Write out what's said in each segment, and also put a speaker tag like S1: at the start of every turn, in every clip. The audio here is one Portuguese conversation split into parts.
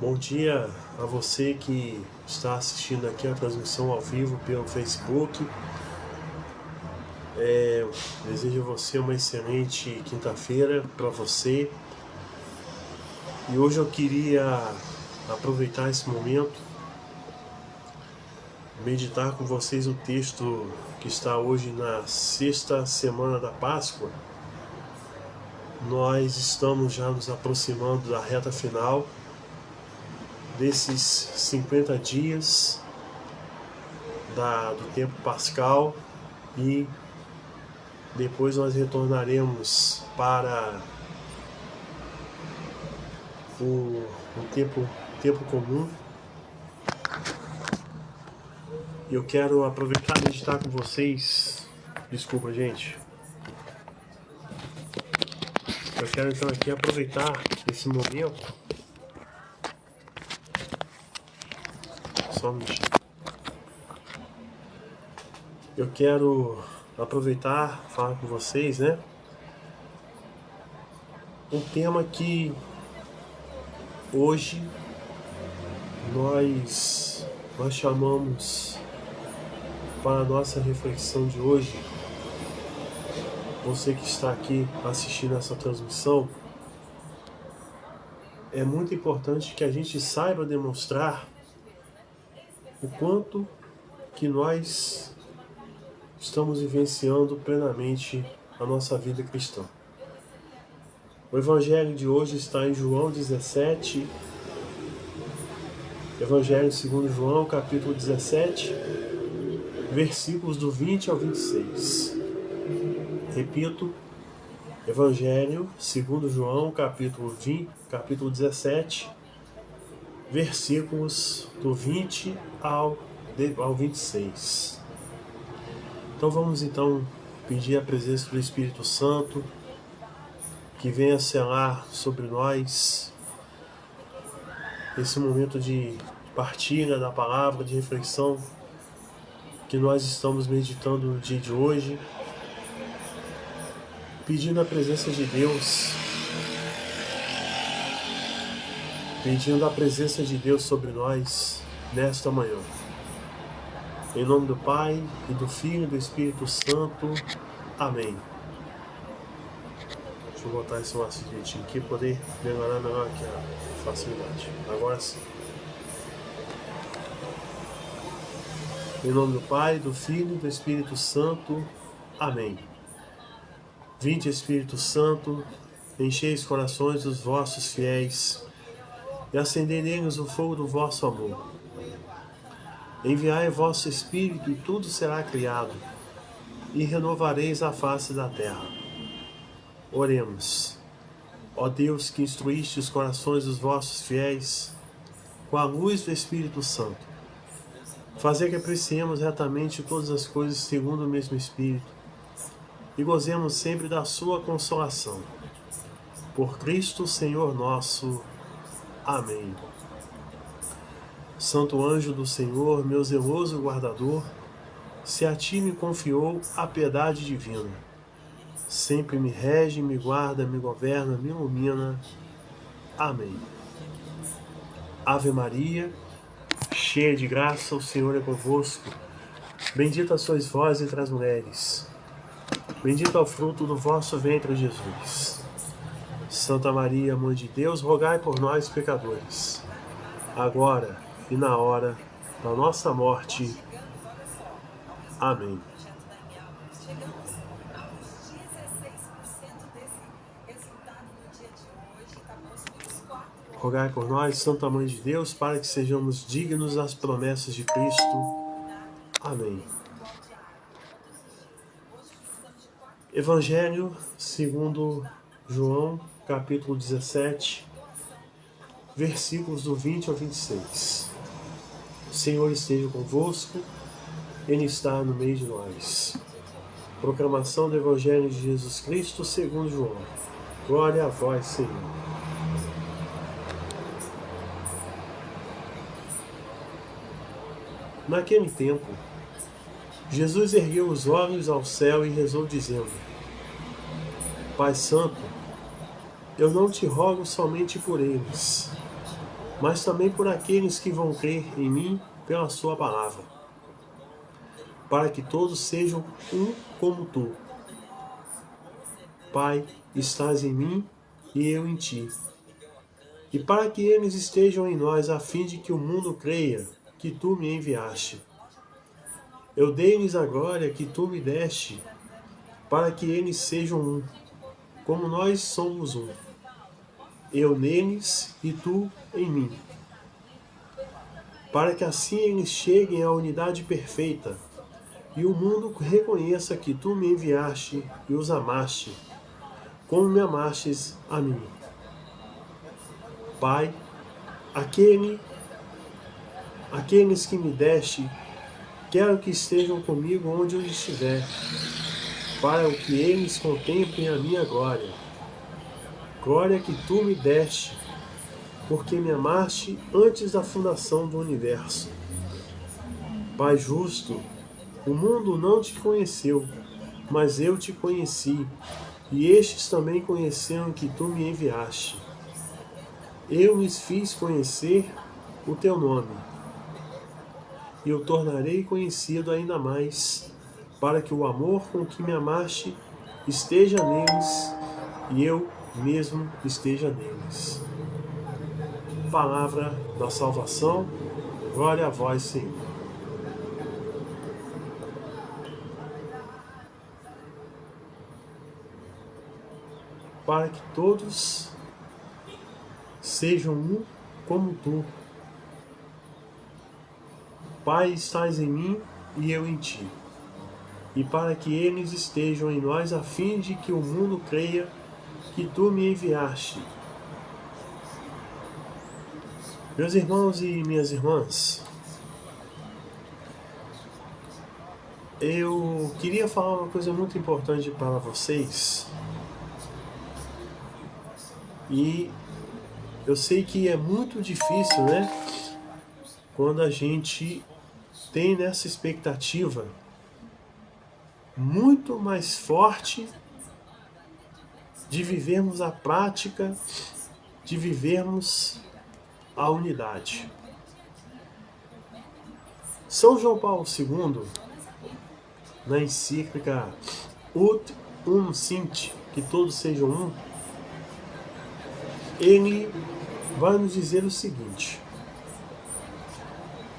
S1: Bom dia a você que está assistindo aqui a transmissão ao vivo pelo Facebook. Desejo a você uma excelente quinta-feira para você. E hoje eu queria aproveitar esse momento, meditar com vocês o texto que está hoje na sexta semana da Páscoa. Nós estamos já nos aproximando da reta final desses 50 dias do tempo pascal, e depois nós retornaremos para o tempo comum. Eu quero aproveitar e meditar com vocês. Desculpa, gente. Eu quero então aqui aproveitar esse momento. Só um minutinho. Eu quero aproveitar, falar com vocês, um tema que hoje nós chamamos para a nossa reflexão de hoje. Você que está aqui assistindo essa transmissão, é muito importante que a gente saiba demonstrar o quanto que nós estamos vivenciando plenamente a nossa vida cristã. O Evangelho de hoje está em João 17, Evangelho segundo João, capítulo 17, versículos do 20 ao 26. Repito, Evangelho segundo João, capítulo 17, versículos do 20 ao 26. Então vamos pedir a presença do Espírito Santo, que venha selar sobre nós esse momento de partilha da palavra, de reflexão que nós estamos meditando no dia de hoje, pedindo a presença de Deus, pedindo a presença de Deus sobre nós nesta manhã. Em nome do Pai, e do Filho e do Espírito Santo. Amém. Deixa eu botar esse laço direitinho aqui, poder melhorar melhor aqui a facilidade. Agora sim. Em nome do Pai, do Filho e do Espírito Santo. Amém. Vinde, Espírito Santo, enchei os corações dos vossos fiéis e acendei neles o fogo do vosso amor. Enviai vosso Espírito e tudo será criado, e renovareis a face da terra. Oremos. Ó Deus, que instruíste os corações dos vossos fiéis com a luz do Espírito Santo, fazei que apreciemos retamente todas as coisas segundo o mesmo Espírito, e gozemos sempre da sua consolação. Por Cristo, Senhor nosso. Amém. Santo anjo do Senhor, meu zeloso guardador, se a ti me confiou a piedade divina, sempre me rege, me guarda, me governa, me ilumina. Amém. Ave Maria, cheia de graça, o Senhor é convosco. Bendita sois vós entre as mulheres. Bendito é o fruto do vosso ventre, Jesus. Santa Maria, Mãe de Deus, rogai por nós, pecadores, agora e na hora da nossa morte. Amém. Rogai por nós, Santa Mãe de Deus, para que sejamos dignos das promessas de Cristo. Amém. Evangelho segundo João, capítulo 17, versículos do 20 ao 26. O Senhor esteja convosco, Ele está no meio de nós. Proclamação do Evangelho de Jesus Cristo segundo João. Glória a vós, Senhor. Naquele tempo, Jesus ergueu os olhos ao céu e rezou dizendo: Pai Santo, eu não te rogo somente por eles, mas também por aqueles que vão crer em mim pela sua palavra, para que todos sejam um como tu. Pai, estás em mim e eu em ti. E para que eles estejam em nós, a fim de que o mundo creia que tu me enviaste. Eu dei-lhes a glória que tu me deste, para que eles sejam um, como nós somos um. Eu neles e tu em mim. Para que assim eles cheguem à unidade perfeita, e o mundo reconheça que tu me enviaste e os amaste, como me amastes a mim. Pai, aqueles que me deste, quero que estejam comigo onde eu estiver, para que eles contemplem a minha glória. Glória que tu me deste, porque me amaste antes da fundação do universo. Pai justo, o mundo não te conheceu, mas eu te conheci, e estes também conheceram que tu me enviaste. Eu lhes fiz conhecer o teu nome, e o tornarei conhecido ainda mais, para que o amor com que me amaste esteja neles, e eu mesmo esteja neles. Palavra da salvação, glória a vós, Senhor. Para que todos sejam um como tu. Pai, estás em mim e eu em ti. E para que eles estejam em nós, a fim de que o mundo creia que tu me enviaste. Meus irmãos e minhas irmãs, eu queria falar uma coisa muito importante para vocês. E eu sei que é muito difícil, né? Quando a gente tem nessa expectativa muito mais forte de vivermos a prática, de vivermos a unidade. São João Paulo II, na encíclica Ut Unum Sint, que todos sejam um, ele vai nos dizer o seguinte,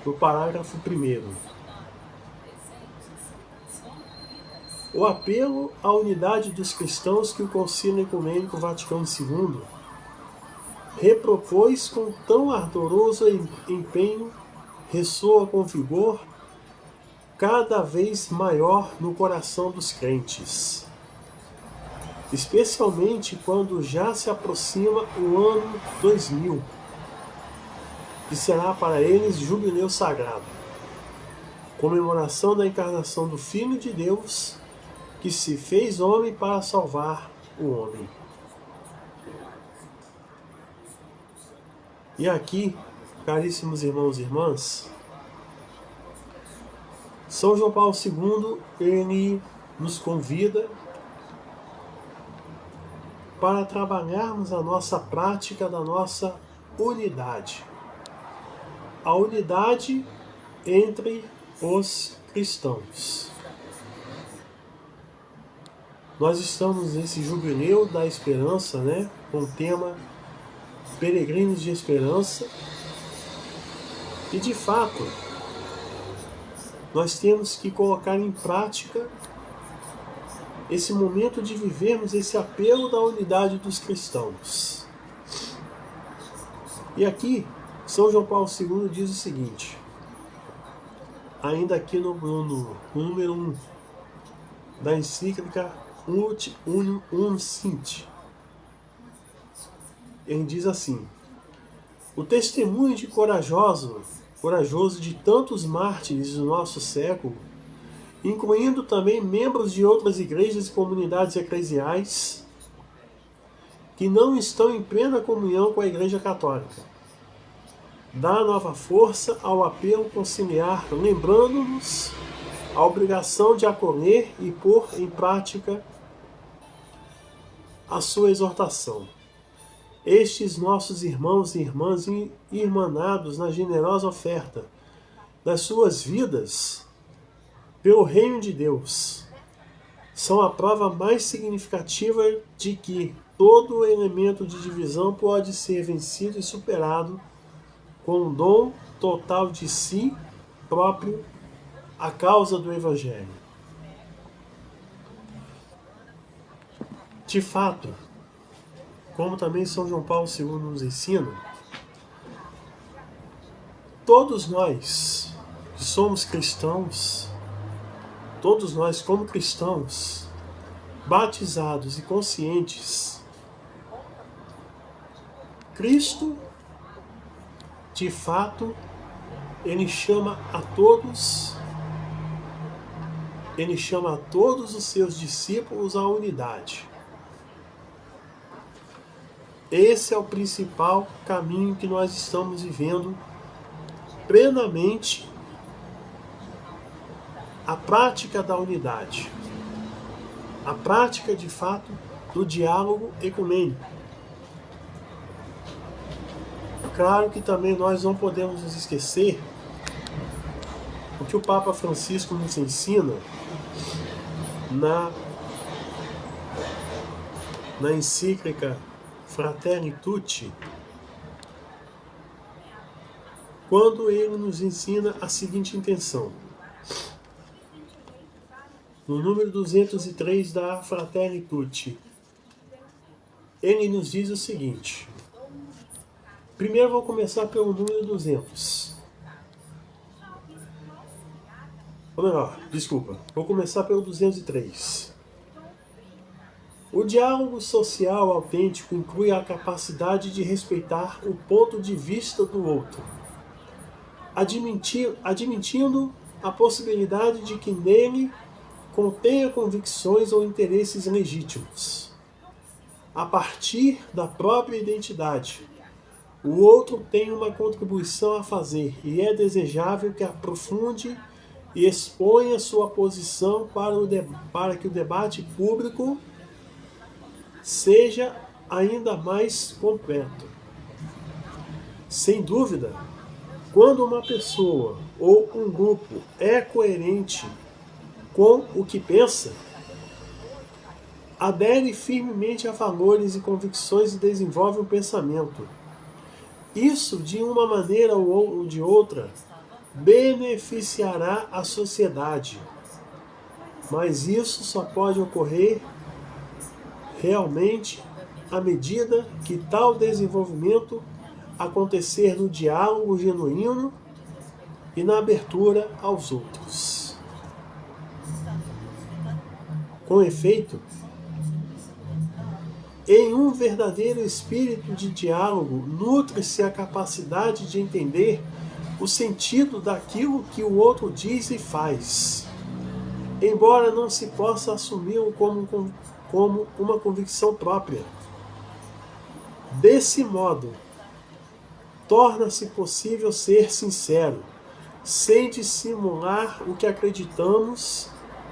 S1: no parágrafo 1º: o apelo à unidade dos cristãos que o Concílio Ecumênico Vaticano II repropôs com tão ardoroso empenho ressoa com vigor cada vez maior no coração dos crentes, especialmente quando já se aproxima o ano 2000, que será para eles jubileu sagrado, comemoração da encarnação do Filho de Deus, que se fez homem para salvar o homem. E aqui, caríssimos irmãos e irmãs, São João Paulo II, ele nos convida para trabalharmos a nossa prática da nossa unidade. A unidade entre os cristãos. Nós estamos nesse jubileu da esperança, né? Com o tema Peregrinos de Esperança. E de fato, nós temos que colocar em prática esse momento de vivermos esse apelo da unidade dos cristãos. E aqui, São João Paulo II diz o seguinte, ainda aqui no número 1 da encíclica Ut Unum Sint, ele diz assim: o testemunho de corajoso de tantos mártires do nosso século, incluindo também membros de outras igrejas e comunidades eclesiais que não estão em plena comunhão com a Igreja Católica, dá nova força ao apelo conciliar, lembrando-nos a obrigação de acolher e pôr em prática a sua exortação. estes nossos irmãos e irmãs irmanados na generosa oferta das suas vidas pelo reino de Deus, são a prova mais significativa de que todo elemento de divisão pode ser vencido e superado com um dom total de si próprio à causa do Evangelho. De fato, como também São João Paulo II nos ensina, todos nós que somos cristãos, todos nós como cristãos, batizados e conscientes, Cristo, de fato, Ele chama a todos os seus discípulos à unidade. Esse é o principal caminho que nós estamos vivendo plenamente, a prática da unidade, a prática de fato do diálogo ecumênico. Claro que também nós não podemos nos esquecer o que o Papa Francisco nos ensina na encíclica Fratelli Tutti, quando ele nos ensina a seguinte intenção. No número 203 da Fratelli Tutti, ele nos diz o seguinte. Primeiro vou começar pelo número 200. Ou melhor, desculpa, vou começar pelo 203. O diálogo social autêntico inclui a capacidade de respeitar o ponto de vista do outro, admitindo a possibilidade de que nele contenha convicções ou interesses legítimos. A partir da própria identidade, o outro tem uma contribuição a fazer e é desejável que aprofunde e exponha sua posição para que o debate público seja ainda mais completo. Sem dúvida, quando uma pessoa ou um grupo é coerente com o que pensa, adere firmemente a valores e convicções e desenvolve um pensamento. Isso, de uma maneira ou de outra, beneficiará a sociedade. Mas isso só pode ocorrer realmente à medida que tal desenvolvimento acontecer no diálogo genuíno e na abertura aos outros. Com efeito, em um verdadeiro espírito de diálogo, nutre-se a capacidade de entender o sentido daquilo que o outro diz e faz, embora não se possa assumi-lo como uma convicção própria. Desse modo, torna-se possível ser sincero, sem dissimular o que acreditamos,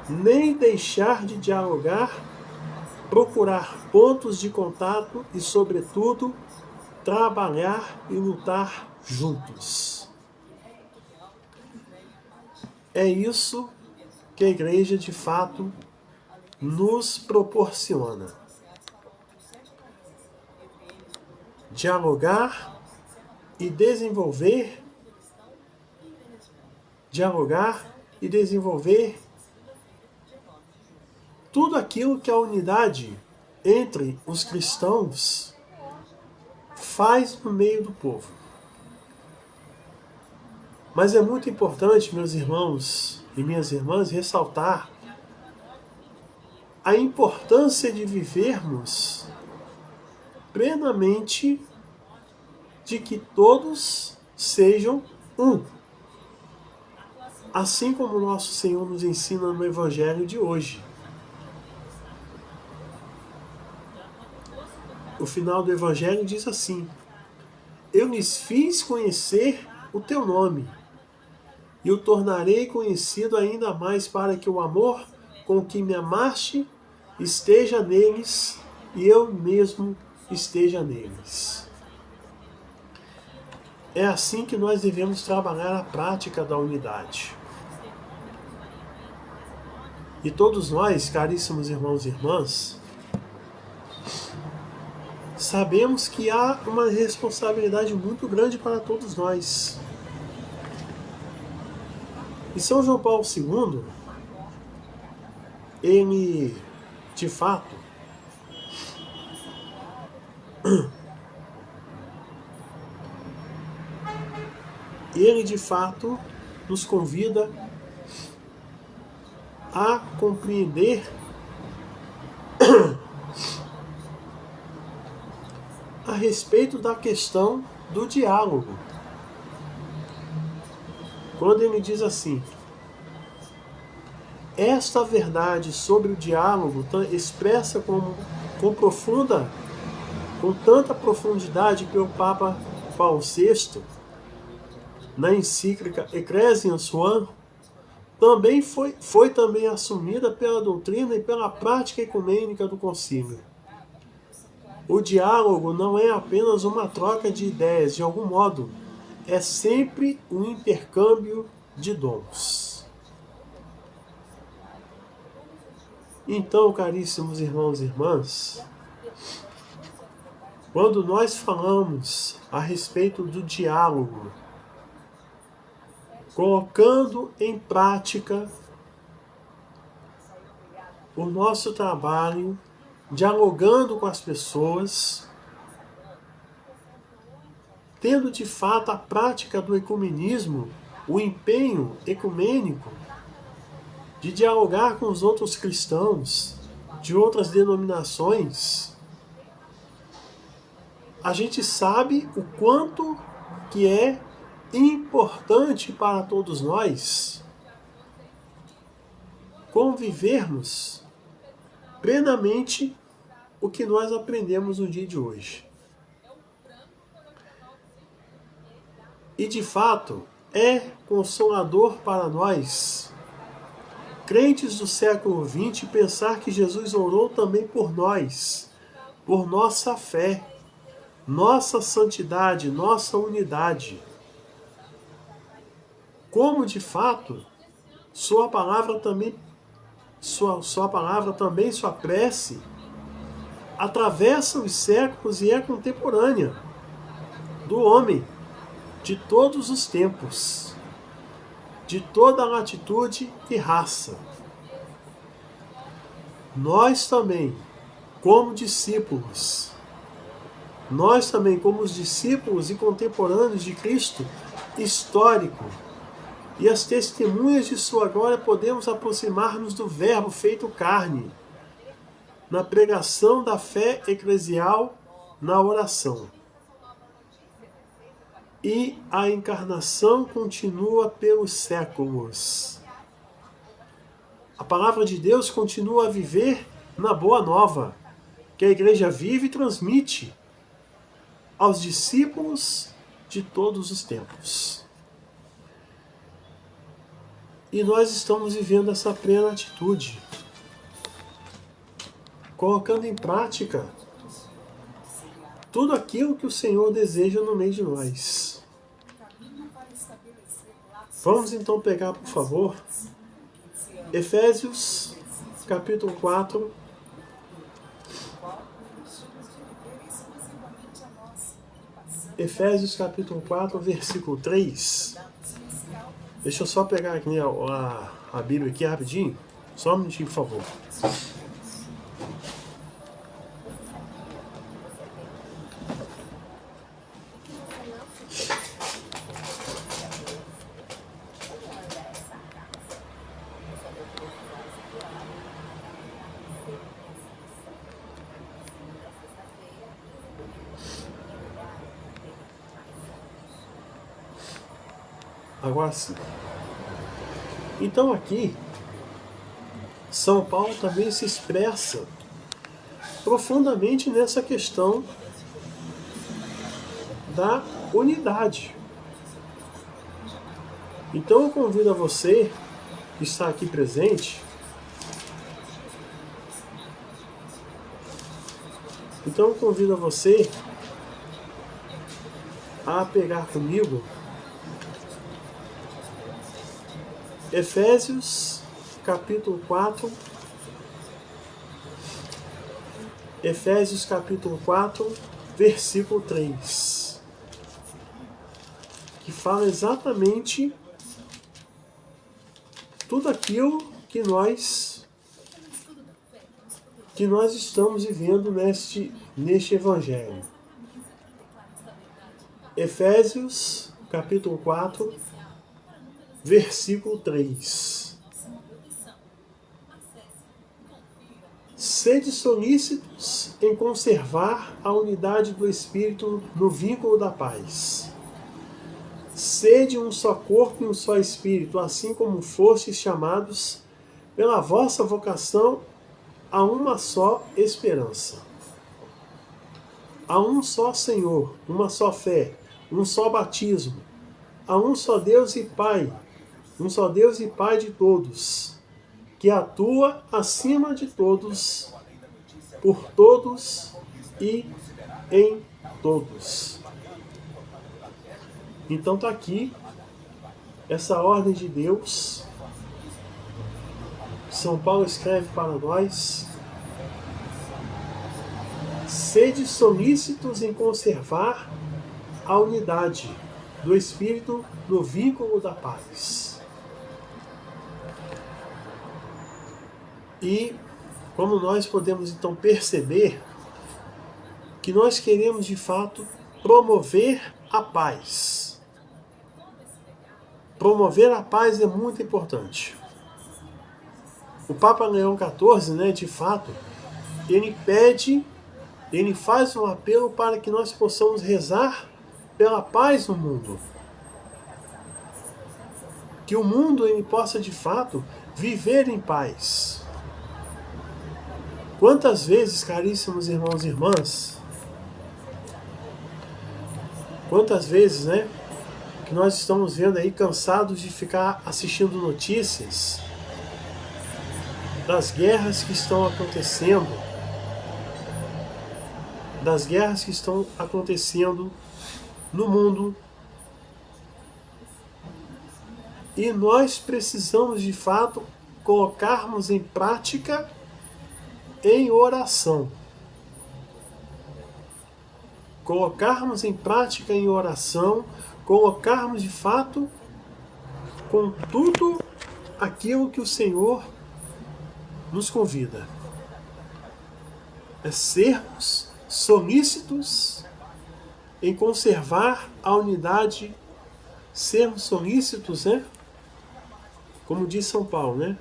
S1: nem deixar de dialogar, procurar pontos de contato e, sobretudo, trabalhar e lutar juntos. É isso que a Igreja, de fato, nos proporciona. Dialogar e desenvolver tudo aquilo que a unidade entre os cristãos faz no meio do povo. Mas é muito importante, meus irmãos e minhas irmãs, ressaltar a importância de vivermos plenamente de que todos sejam um. Assim como o nosso Senhor nos ensina no Evangelho de hoje. O final do Evangelho diz assim: Eu lhes fiz conhecer o teu nome, e o tornarei conhecido ainda mais, para que o amor com que me amaste esteja neles, e eu mesmo esteja neles. É assim que nós devemos trabalhar a prática da unidade. E todos nós, caríssimos irmãos e irmãs, sabemos que há uma responsabilidade muito grande para todos nós. E São João Paulo II, ele, de fato, nos convida a compreender a respeito da questão do diálogo. Quando ele diz assim: esta verdade sobre o diálogo expressa com tanta profundidade que o Papa Paulo VI, na encíclica Ecclesiam Suam, também foi também assumida pela doutrina e pela prática ecumênica do concílio. O diálogo não é apenas uma troca de ideias, de algum modo, é sempre um intercâmbio de dons. Então, caríssimos irmãos e irmãs, quando nós falamos a respeito do diálogo, colocando em prática o nosso trabalho, dialogando com as pessoas, tendo de fato a prática do ecumenismo, o empenho ecumênico de dialogar com os outros cristãos de outras denominações, a gente sabe o quanto que é importante para todos nós convivermos plenamente o que nós aprendemos no dia de hoje. E de fato é consolador para nós, crentes do século XX, pensar que Jesus orou também por nós, por nossa fé, nossa santidade, nossa unidade. Como de fato sua palavra também, sua prece, atravessa os séculos e é contemporânea do homem de todos os tempos, de toda latitude e raça. Nós também, como discípulos e contemporâneos de Cristo histórico, e as testemunhas de sua glória, podemos aproximar-nos do Verbo feito carne, na pregação da fé eclesial, na oração. E a encarnação continua pelos séculos. A palavra de Deus continua a viver na Boa Nova, que a igreja vive e transmite aos discípulos de todos os tempos. E nós estamos vivendo essa plena atitude, colocando em prática tudo aquilo que o Senhor deseja no meio de nós. Vamos então pegar, por favor, Efésios capítulo 4, Efésios capítulo 4, versículo 3. Deixa eu só pegar aqui a Bíblia aqui rapidinho. Só um minutinho, por favor. Agora sim. Então aqui, São Paulo também se expressa profundamente nessa questão da unidade. Então eu convido a você que está aqui presente Então eu convido a você a pegar comigo Efésios capítulo 4, Efésios capítulo 4, versículo 3, que fala exatamente tudo aquilo que nós estamos vivendo neste evangelho. Efésios capítulo 4, versículo 3. Sede solícitos em conservar a unidade do Espírito no vínculo da paz. Sede um só corpo e um só Espírito, assim como fostes chamados pela vossa vocação a uma só esperança. Há um só Senhor, uma só fé, um só batismo, há um só Deus e Pai de todos, que atua acima de todos, por todos e em todos. Então está aqui essa ordem de Deus. São Paulo escreve para nós: sede solícitos em conservar a unidade do Espírito no vínculo da paz. E como nós podemos então perceber que nós queremos de fato promover a paz. Promover a paz é muito importante. O Papa Leão XIV, de fato, ele faz um apelo para que nós possamos rezar pela paz no mundo. Que o mundo ele possa de fato viver em paz. Quantas vezes, caríssimos irmãos e irmãs, quantas vezes, que nós estamos vendo aí cansados de ficar assistindo notícias das guerras que estão acontecendo, no mundo, e nós precisamos de fato colocarmos em prática em oração. Colocarmos em prática em oração, colocarmos de fato com tudo aquilo que o Senhor nos convida. É sermos solícitos em conservar a unidade, sermos solícitos, como diz São Paulo,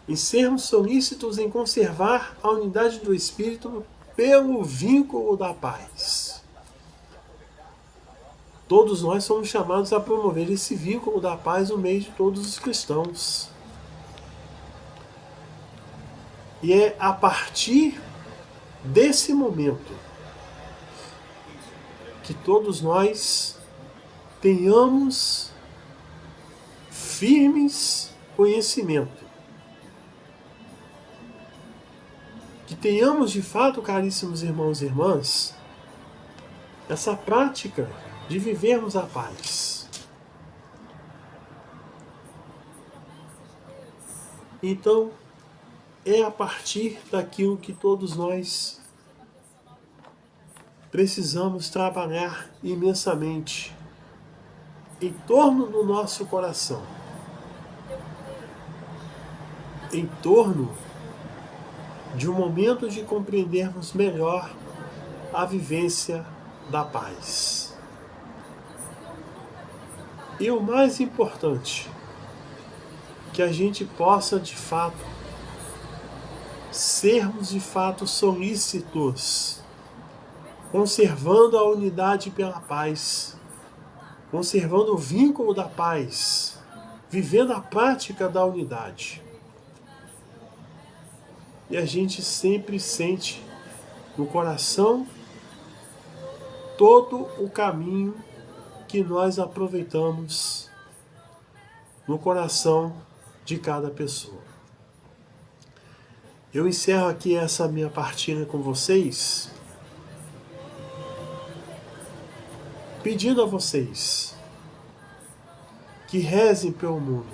S1: em sermos solícitos em conservar a unidade do Espírito pelo vínculo da paz. Todos nós somos chamados a promover esse vínculo da paz no meio de todos os cristãos. E é a partir desse momento que todos nós tenhamos firmes conhecimento. Que tenhamos de fato, caríssimos irmãos e irmãs, essa prática de vivermos a paz. Então, é a partir daquilo que todos nós precisamos trabalhar imensamente em torno do nosso coração, em torno de um momento de compreendermos melhor a vivência da paz. E o mais importante, que a gente possa de fato sermos de fato solícitos, conservando a unidade pela paz, conservando o vínculo da paz, vivendo a prática da unidade. E a gente sempre sente no coração todo o caminho que nós aproveitamos no coração de cada pessoa. Eu encerro aqui essa minha partilha com vocês, pedindo a vocês que rezem pelo mundo,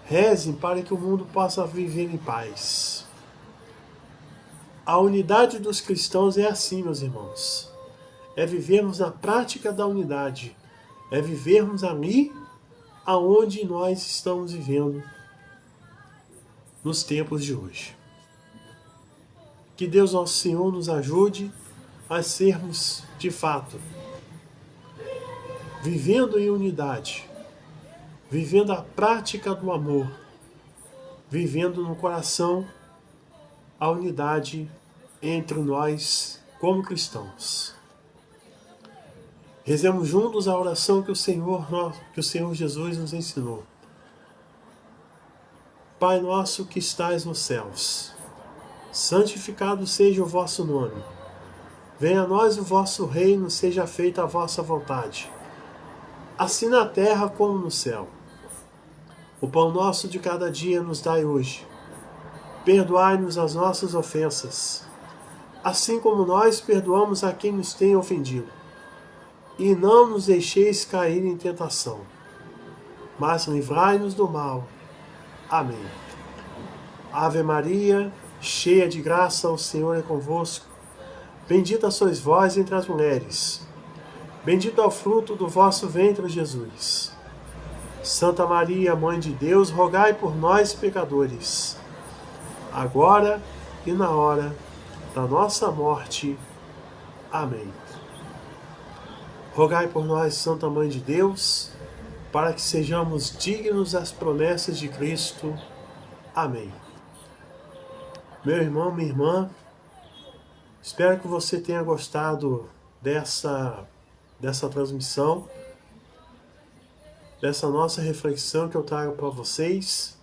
S1: rezem para que o mundo possa viver em paz. A unidade dos cristãos é assim, meus irmãos, é vivermos na prática da unidade, é vivermos ali aonde nós estamos vivendo nos tempos de hoje. Que Deus nosso Senhor nos ajude a sermos, de fato, vivendo em unidade, vivendo a prática do amor, vivendo no coração a unidade entre nós como cristãos. Rezemos juntos a oração que o Senhor Jesus nos ensinou. Pai nosso que estais nos céus, santificado seja o vosso nome. Venha a nós o vosso reino, seja feita a vossa vontade, assim na terra como no céu. O pão nosso de cada dia nos dai hoje. Perdoai-nos as nossas ofensas, assim como nós perdoamos a quem nos tem ofendido. E não nos deixeis cair em tentação, mas livrai-nos do mal. Amém. Ave Maria, cheia de graça, o Senhor é convosco. Bendita sois vós entre as mulheres. Bendito é o fruto do vosso ventre, Jesus. Santa Maria, Mãe de Deus, rogai por nós, pecadores, agora e na hora da nossa morte. Amém. Rogai por nós, Santa Mãe de Deus, para que sejamos dignos das promessas de Cristo. Amém. Meu irmão, minha irmã, espero que você tenha gostado dessa transmissão, dessa nossa reflexão que eu trago para vocês.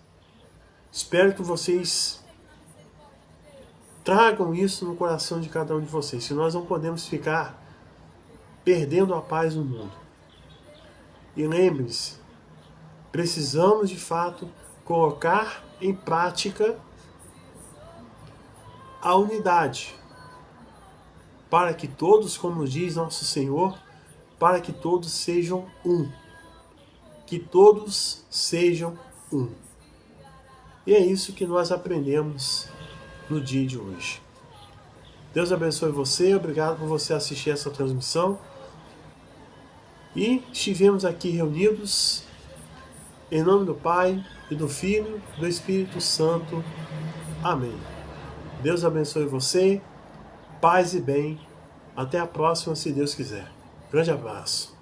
S1: Espero que vocês tragam isso no coração de cada um de vocês, que nós não podemos ficar perdendo a paz no mundo. E lembre-se, precisamos de fato colocar em prática a unidade, para que todos, como diz nosso Senhor, para que todos sejam um. Que todos sejam um. E é isso que nós aprendemos no dia de hoje. Deus abençoe você, obrigado por você assistir essa transmissão. E estivemos aqui reunidos em nome do Pai, e do Filho, e do Espírito Santo. Amém. Deus abençoe você, paz e bem. Até a próxima, se Deus quiser. Grande abraço.